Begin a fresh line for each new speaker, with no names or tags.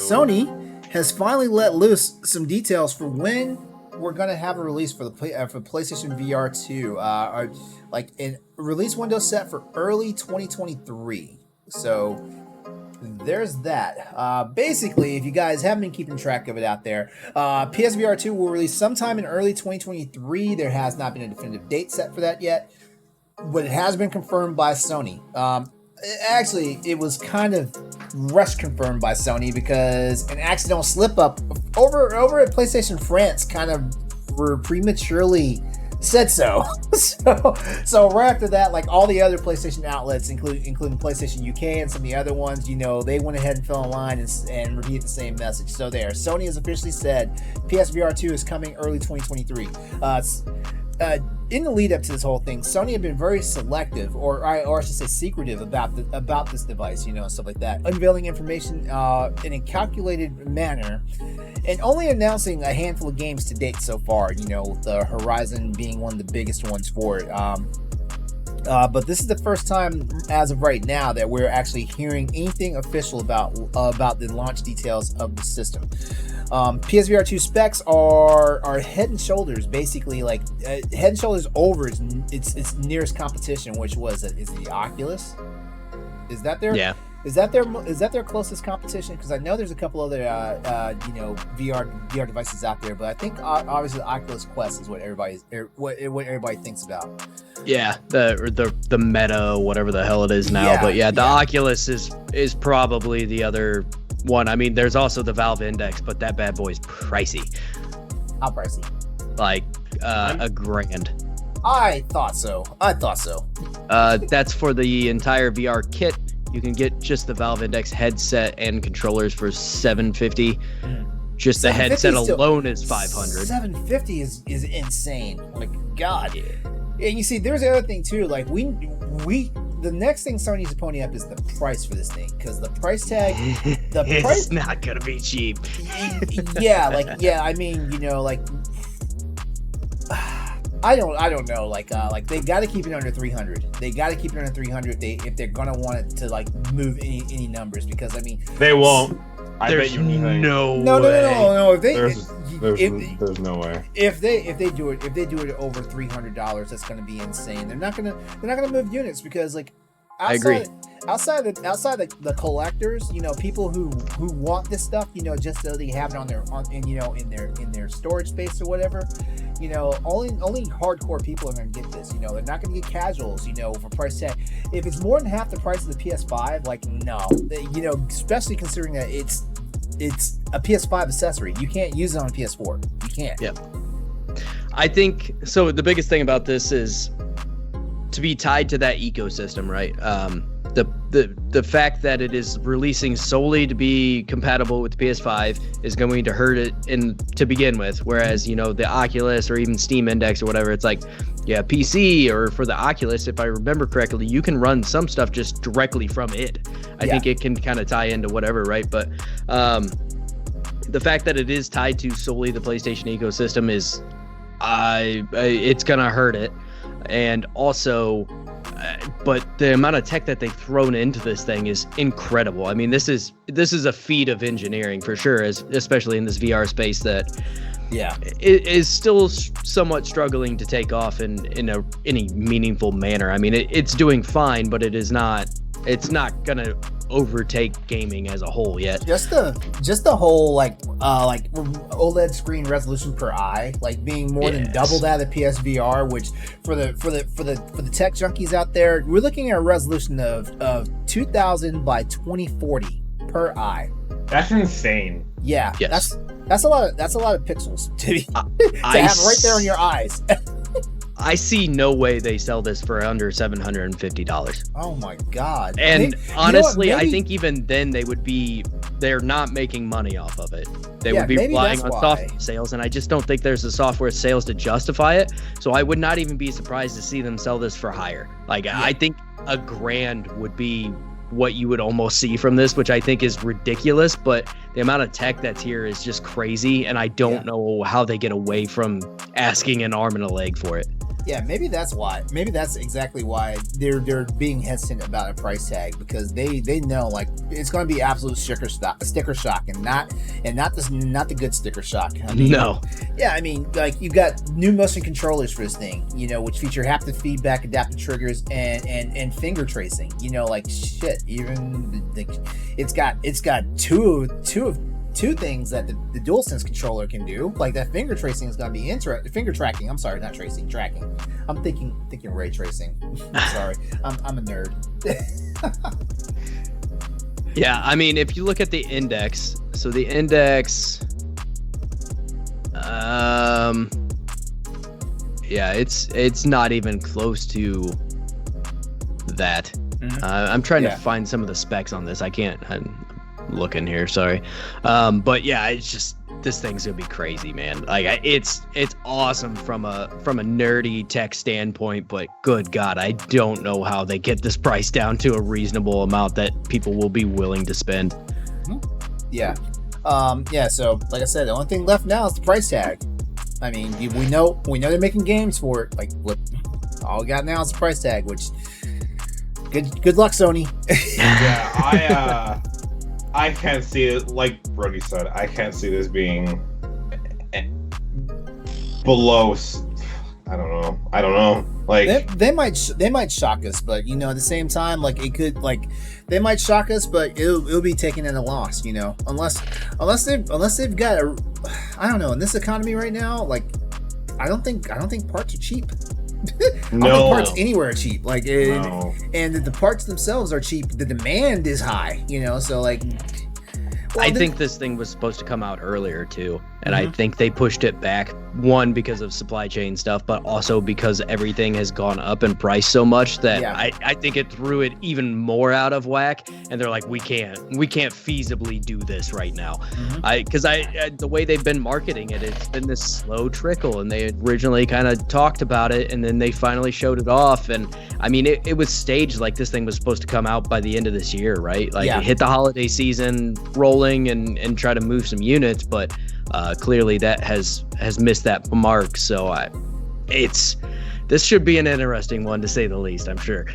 Sony has finally let loose some details for when we're going to have a release for the for PlayStation VR2. Like a release window set for early 2023. So there's that. Basically, if you guys haven't been keeping track of it out there, PSVR2 will release sometime in early 2023. There has not been a definitive date set for that yet, but it has been confirmed by Sony. Actually, it was kind of rush confirmed by Sony because an accidental slip up over at PlayStation France kind of were prematurely said so. So right after that, like all the other PlayStation outlets, including PlayStation UK and some of the other ones, they went ahead and fell in line and repeated the same message. So there, Sony has officially said PSVR 2 is coming early 2023. In the lead up to this whole thing, Sony had been very selective, or I should say secretive about this device, and stuff like that, unveiling information in a calculated manner, and only announcing a handful of games to date so far. The Horizon being one of the biggest ones for it. But this is the first time, as of right now, that we're actually hearing anything official about the launch details of the system. PSVR 2 specs are head and shoulders, basically like head and shoulders over its nearest competition, which is the Oculus. Is that their Is that their closest competition? Because I know there's a couple other VR devices out there, but I think obviously the Oculus Quest is what everybody thinks about.
Yeah, the Meta, whatever the hell it is now. The Oculus is probably the other one. I mean, there's also the Valve Index, but that bad boy's pricey.
How pricey?
Like $1,000.
I thought so.
That's for the entire VR kit. You can get just the Valve Index headset and controllers for $750. Just the headset alone is $500.
$750 is insane. Oh my God. And you see, there's the other thing too. Like the next thing Sony needs to pony up is the price for this thing, because the price tag,
it's not gonna be cheap.
I mean, I don't know. Like they got to keep it under 300. They got to keep it under 300 if they're gonna want it to like move any numbers, because I mean
they won't.
There's no way.
No.
There's no way.
If they do it over $300, that's gonna be insane. They're not gonna move units, because like
I agree.
Outside the collectors, people who want this stuff, just so they have it in their storage space or whatever. Only hardcore people are going to get this. They're not going to get casuals. For price tag. If it's more than half the price of the PS5, like no, especially considering that it's a PS5 accessory. You can't use it on a PS4. You can't.
Yep. I think so. The biggest thing about this is to be tied to that ecosystem, right? The fact that it is releasing solely to be compatible with the PS5 is going to hurt it to begin with. Whereas, the Oculus or even Steam Index or whatever, it's like, PC, or for the Oculus, if I remember correctly, you can run some stuff just directly from it. I think it can kind of tie into whatever, right? But the fact that it is tied to solely the PlayStation ecosystem is, it's gonna hurt it. And also, but the amount of tech that they've thrown into this thing is incredible. I mean, this is a feat of engineering for sure, especially in this VR space that it is still somewhat struggling to take off in any meaningful manner. I mean, it's doing fine, but it's not gonna overtake gaming as a whole yet.
Just the whole like OLED screen resolution per eye, like being more than double that of PSVR, which for the tech junkies out there, we're looking at a resolution of 2000 by 2040 per eye.
That's insane.
Yeah, yes. That's a lot of pixels to have right there on your eyes.
I see no way they sell this for under $750.
Oh my God.
And honestly, I think even then they're not making money off of it. They would be relying on software sales, and I just don't think there's the software sales to justify it. So I would not even be surprised to see them sell this for higher. Like, I think $1,000 would be what you would almost see from this, which I think is ridiculous, but the amount of tech that's here is just crazy, and I don't know how they get away from asking an arm and a leg for it.
Yeah, maybe that's why. Maybe that's exactly why they're being hesitant about a price tag, because they know like it's going to be absolute sticker shock, and not the good sticker shock. I mean,
No.
Yeah, I mean, like you've got new motion controllers for this thing, which feature haptic feedback, adaptive triggers, and finger tracing. Like shit. Even it's got two things that the DualSense controller can do. Like that finger tracing is going to be finger tracking. I'm sorry, not tracing, tracking. I'm thinking ray tracing. I'm sorry. I'm a nerd.
Yeah, I mean, if you look at the index, so the index, yeah, it's not even close to that.
Mm-hmm.
I'm trying to find some of the specs on this. I'm looking here, sorry. But yeah, it's just, this thing's gonna be crazy, man. Like it's awesome from a nerdy tech standpoint, but good God, I don't know how they get this price down to a reasonable amount that people will be willing to spend.
Yeah. So like I said, the only thing left now is the price tag. I mean, we know they're making games for it. Like what all we got now is the price tag, which good luck, Sony.
Yeah, I can't see it, like Brody said, I can't see this being below, I don't know. Like
they might shock us, but at the same time, like it could, like they might shock us, but it'll be taken in a loss, unless they've got I don't know, in this economy right now, like I don't think parts are cheap. I don't think parts anywhere are cheap. Like and the parts themselves are cheap. The demand is high, so like. Well,
I think this thing was supposed to come out earlier too, and I think they pushed it back, one, because of supply chain stuff, but also because everything has gone up in price so much that I think it threw it even more out of whack, and they're like, we can't feasibly do this right now. Because the way they've been marketing it, it's been this slow trickle, and they originally kind of talked about it, and then they finally showed it off, and I mean it was staged like this thing was supposed to come out by the end of this year, right? Like it hit the holiday season rolling and try to move some units, but clearly that has missed that mark. So this should be an interesting one, to say the least, I'm sure.